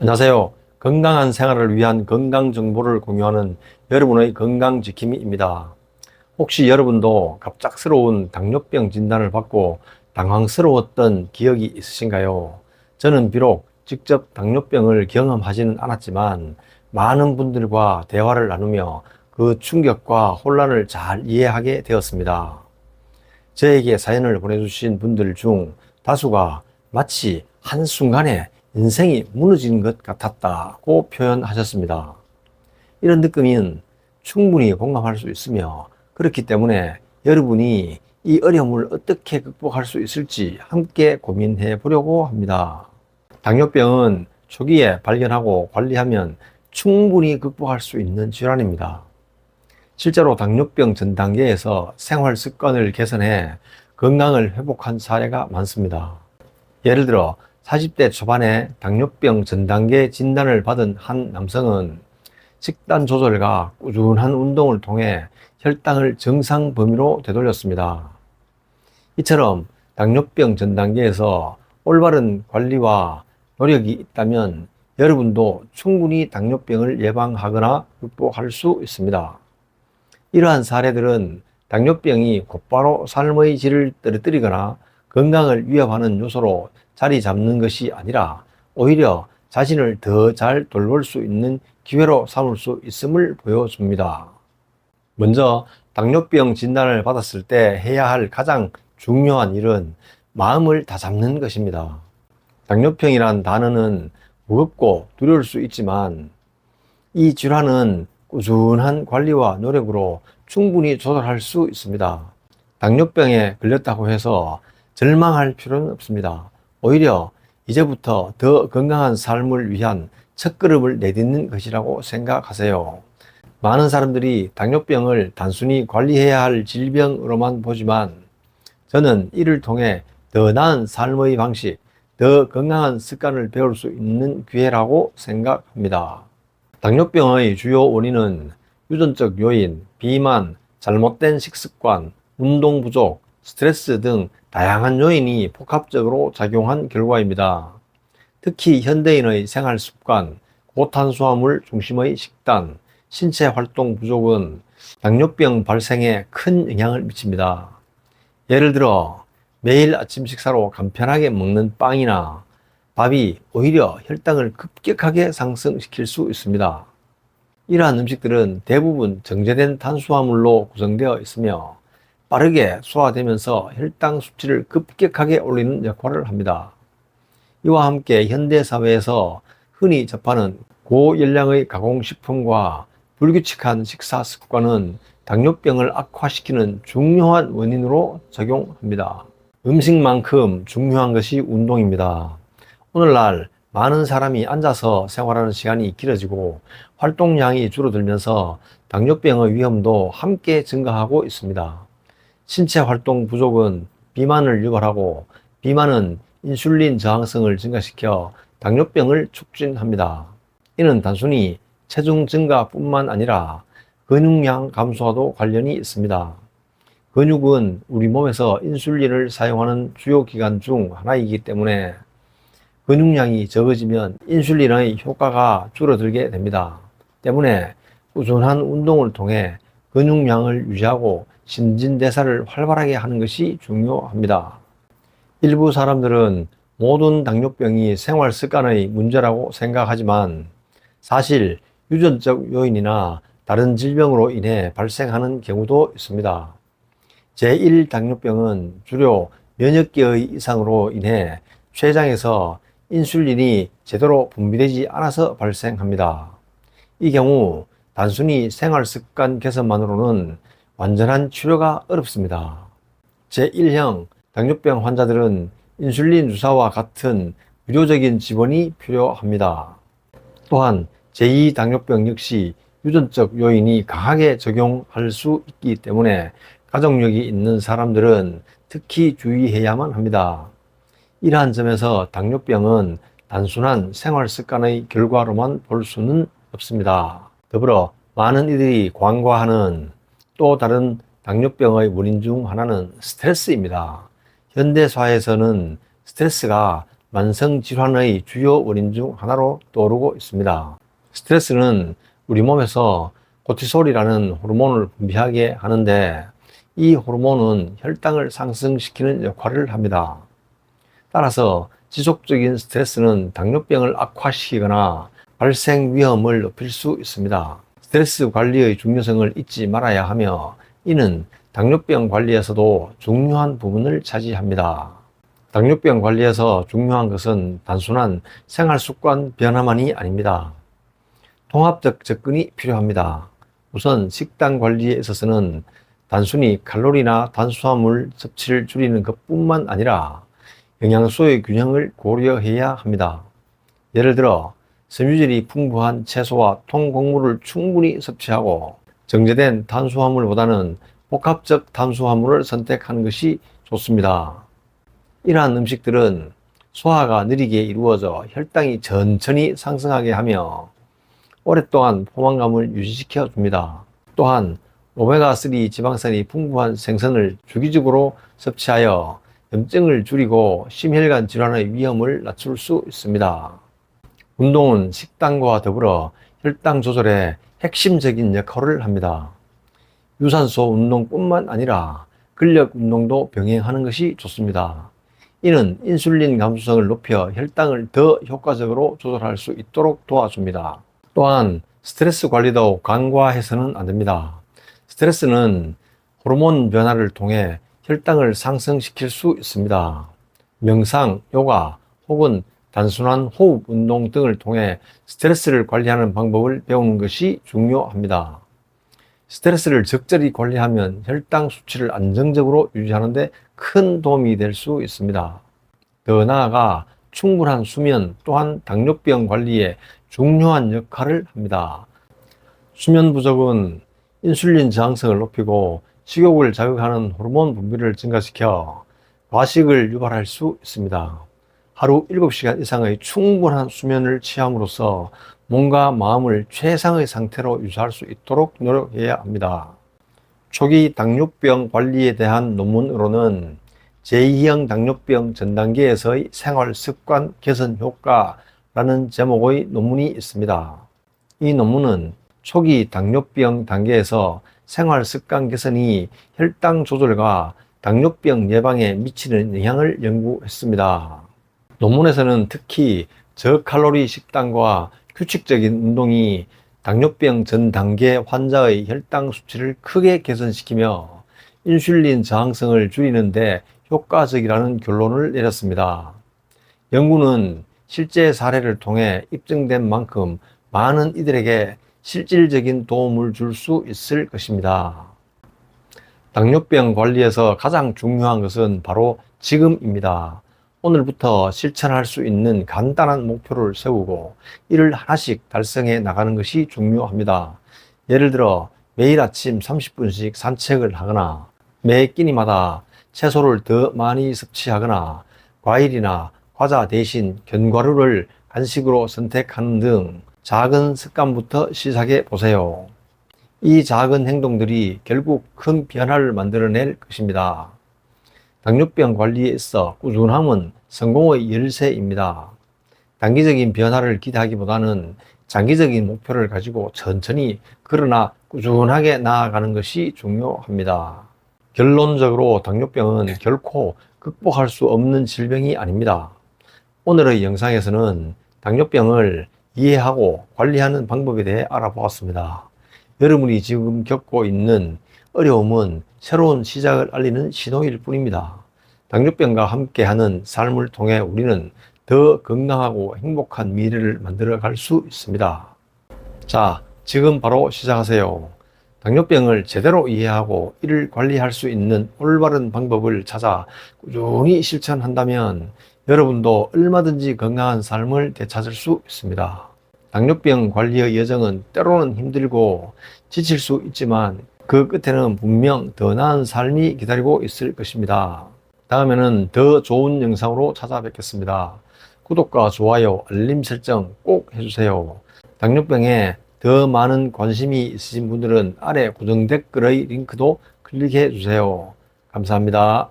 안녕하세요. 건강한 생활을 위한 건강 정보를 공유하는 여러분의 건강지킴이입니다. 혹시 여러분도 갑작스러운 당뇨병 진단을 받고 당황스러웠던 기억이 있으신가요? 저는 비록 직접 당뇨병을 경험하지는 않았지만 많은 분들과 대화를 나누며 그 충격과 혼란을 잘 이해하게 되었습니다. 저에게 사연을 보내주신 분들 중 다수가 마치 한순간에 인생이 무너진 것 같았다고 표현하셨습니다. 이런 느낌은 충분히 공감할 수 있으며, 그렇기 때문에 여러분이 이 어려움을 어떻게 극복할 수 있을지 함께 고민해 보려고 합니다. 당뇨병은 초기에 발견하고 관리하면 충분히 극복할 수 있는 질환입니다. 실제로 당뇨병 전 단계에서 생활 습관을 개선해 건강을 회복한 사례가 많습니다. 예를 들어 40대 초반에 당뇨병 전 단계 진단을 받은 한 남성은 식단 조절과 꾸준한 운동을 통해 혈당을 정상 범위로 되돌렸습니다. 이처럼 당뇨병 전 단계에서 올바른 관리와 노력이 있다면 여러분도 충분히 당뇨병을 예방하거나 극복할 수 있습니다. 이러한 사례들은 당뇨병이 곧바로 삶의 질을 떨어뜨리거나 건강을 위협하는 요소로 자리 잡는 것이 아니라 오히려 자신을 더 잘 돌볼 수 있는 기회로 삼을 수 있음을 보여줍니다. 먼저 당뇨병 진단을 받았을 때 해야 할 가장 중요한 일은 마음을 다잡는 것입니다. 당뇨병이란 단어는 무겁고 두려울 수 있지만 이 질환은 꾸준한 관리와 노력으로 충분히 조절할 수 있습니다. 당뇨병에 걸렸다고 해서 절망할 필요는 없습니다. 오히려 이제부터 더 건강한 삶을 위한 첫걸음을 내딛는 것이라고 생각하세요. 많은 사람들이 당뇨병을 단순히 관리해야 할 질병으로만 보지만 저는 이를 통해 더 나은 삶의 방식, 더 건강한 습관을 배울 수 있는 기회라고 생각합니다. 당뇨병의 주요 원인은 유전적 요인, 비만, 잘못된 식습관, 운동 부족, 스트레스 등 다양한 요인이 복합적으로 작용한 결과입니다. 특히 현대인의 생활 습관, 고탄수화물 중심의 식단, 신체 활동 부족은 당뇨병 발생에 큰 영향을 미칩니다. 예를 들어 매일 아침 식사로 간편하게 먹는 빵이나 밥이 오히려 혈당을 급격하게 상승시킬 수 있습니다. 이러한 음식들은 대부분 정제된 탄수화물로 구성되어 있으며 빠르게 소화되면서 혈당 수치를 급격하게 올리는 역할을 합니다. 이와 함께 현대사회에서 흔히 접하는 고열량의 가공식품과 불규칙한 식사 습관은 당뇨병을 악화시키는 중요한 원인으로 작용합니다. 음식만큼 중요한 것이 운동입니다. 오늘날 많은 사람이 앉아서 생활하는 시간이 길어지고 활동량이 줄어들면서 당뇨병의 위험도 함께 증가하고 있습니다. 신체 활동 부족은 비만을 유발하고 비만은 인슐린 저항성을 증가시켜 당뇨병을 촉진합니다. 이는 단순히 체중 증가뿐만 아니라 근육량 감소와도 관련이 있습니다. 근육은 우리 몸에서 인슐린을 사용하는 주요 기관 중 하나이기 때문에 근육량이 적어지면 인슐린의 효과가 줄어들게 됩니다. 때문에 꾸준한 운동을 통해 근육량을 유지하고 신진대사를 활발하게 하는 것이 중요합니다. 일부 사람들은 모든 당뇨병이 생활 습관의 문제라고 생각하지만 사실 유전적 요인이나 다른 질병으로 인해 발생하는 경우도 있습니다. 제1당뇨병은 주로 면역기의 이상으로 인해 췌장에서 인슐린이 제대로 분비되지 않아서 발생합니다. 이 경우 단순히 생활 습관 개선만으로는 완전한 치료가 어렵습니다. 제1형 당뇨병 환자들은 인슐린 주사와 같은 의료적인 지원이 필요합니다. 또한 제2 당뇨병 역시 유전적 요인이 강하게 적용할 수 있기 때문에 가족력이 있는 사람들은 특히 주의해야만 합니다. 이러한 점에서 당뇨병은 단순한 생활 습관의 결과로만 볼 수는 없습니다. 더불어 많은 이들이 간과하는 또 다른 당뇨병의 원인 중 하나는 스트레스입니다. 현대 사회에서는 스트레스가 만성질환의 주요 원인 중 하나로 떠오르고 있습니다. 스트레스는 우리 몸에서 코티솔이라는 호르몬을 분비하게 하는데 이 호르몬은 혈당을 상승시키는 역할을 합니다. 따라서 지속적인 스트레스는 당뇨병을 악화시키거나 발생 위험을 높일 수 있습니다. 스트레스 관리의 중요성을 잊지 말아야 하며 이는 당뇨병 관리에서도 중요한 부분을 차지합니다. 당뇨병 관리에서 중요한 것은 단순한 생활습관 변화만이 아닙니다. 통합적 접근이 필요합니다. 우선 식단 관리에 있어서는 단순히 칼로리나 탄수화물 섭취를 줄이는 것뿐만 아니라 영양소의 균형을 고려해야 합니다. 예를 들어 섬유질이 풍부한 채소와 통곡물을 충분히 섭취하고 정제된 탄수화물보다는 복합적 탄수화물을 선택하는 것이 좋습니다. 이러한 음식들은 소화가 느리게 이루어져 혈당이 천천히 상승하게 하며 오랫동안 포만감을 유지시켜 줍니다. 또한 오메가3 지방산이 풍부한 생선을 주기적으로 섭취하여 염증을 줄이고 심혈관 질환의 위험을 낮출 수 있습니다. 운동은 식단과 더불어 혈당 조절에 핵심적인 역할을 합니다. 유산소 운동뿐만 아니라 근력 운동도 병행하는 것이 좋습니다. 이는 인슐린 감수성을 높여 혈당을 더 효과적으로 조절할 수 있도록 도와줍니다. 또한 스트레스 관리도 간과해서는 안 됩니다. 스트레스는 호르몬 변화를 통해 혈당을 상승시킬 수 있습니다. 명상, 요가 혹은 단순한 호흡 운동 등을 통해 스트레스를 관리하는 방법을 배우는 것이 중요합니다. 스트레스를 적절히 관리하면 혈당 수치를 안정적으로 유지하는 데 큰 도움이 될 수 있습니다. 더 나아가 충분한 수면 또한 당뇨병 관리에 중요한 역할을 합니다. 수면 부족은 인슐린 저항성을 높이고 식욕을 자극하는 호르몬 분비를 증가시켜 과식을 유발할 수 있습니다. 하루 7시간 이상의 충분한 수면을 취함으로써 몸과 마음을 최상의 상태로 유지할 수 있도록 노력해야 합니다. 초기 당뇨병 관리에 대한 논문으로는 제2형 당뇨병 전 단계에서의 생활 습관 개선 효과라는 제목의 논문이 있습니다. 이 논문은 초기 당뇨병 단계에서 생활 습관 개선이 혈당 조절과 당뇨병 예방에 미치는 영향을 연구했습니다. 논문에서는 특히 저칼로리 식단과 규칙적인 운동이 당뇨병 전 단계 환자의 혈당 수치를 크게 개선시키며 인슐린 저항성을 줄이는 데 효과적이라는 결론을 내렸습니다. 연구는 실제 사례를 통해 입증된 만큼 많은 이들에게 실질적인 도움을 줄 수 있을 것입니다. 당뇨병 관리에서 가장 중요한 것은 바로 지금입니다. 오늘부터 실천할 수 있는 간단한 목표를 세우고 이를 하나씩 달성해 나가는 것이 중요합니다. 예를 들어 매일 아침 30분씩 산책을 하거나 매 끼니마다 채소를 더 많이 섭취하거나 과일이나 과자 대신 견과류를 간식으로 선택하는 등 작은 습관부터 시작해 보세요. 이 작은 행동들이 결국 큰 변화를 만들어낼 것입니다. 당뇨병 관리에 있어 꾸준함은 성공의 열쇠입니다. 단기적인 변화를 기대하기보다는 장기적인 목표를 가지고 천천히 그러나 꾸준하게 나아가는 것이 중요합니다. 결론적으로 당뇨병은 결코 극복할 수 없는 질병이 아닙니다. 오늘의 영상에서는 당뇨병을 이해하고 관리하는 방법에 대해 알아보았습니다. 여러분이 지금 겪고 있는 어려움은 새로운 시작을 알리는 신호일 뿐입니다. 당뇨병과 함께하는 삶을 통해 우리는 더 건강하고 행복한 미래를 만들어 갈 수 있습니다. 자, 지금 바로 시작하세요. 당뇨병을 제대로 이해하고 이를 관리할 수 있는 올바른 방법을 찾아 꾸준히 실천한다면 여러분도 얼마든지 건강한 삶을 되찾을 수 있습니다. 당뇨병 관리의 여정은 때로는 힘들고 지칠 수 있지만 그 끝에는 분명 더 나은 삶이 기다리고 있을 것입니다. 다음에는 더 좋은 영상으로 찾아뵙겠습니다. 구독과 좋아요, 알림 설정 꼭 해주세요. 당뇨병에 더 많은 관심이 있으신 분들은 아래 고정 댓글의 링크도 클릭해 주세요. 감사합니다.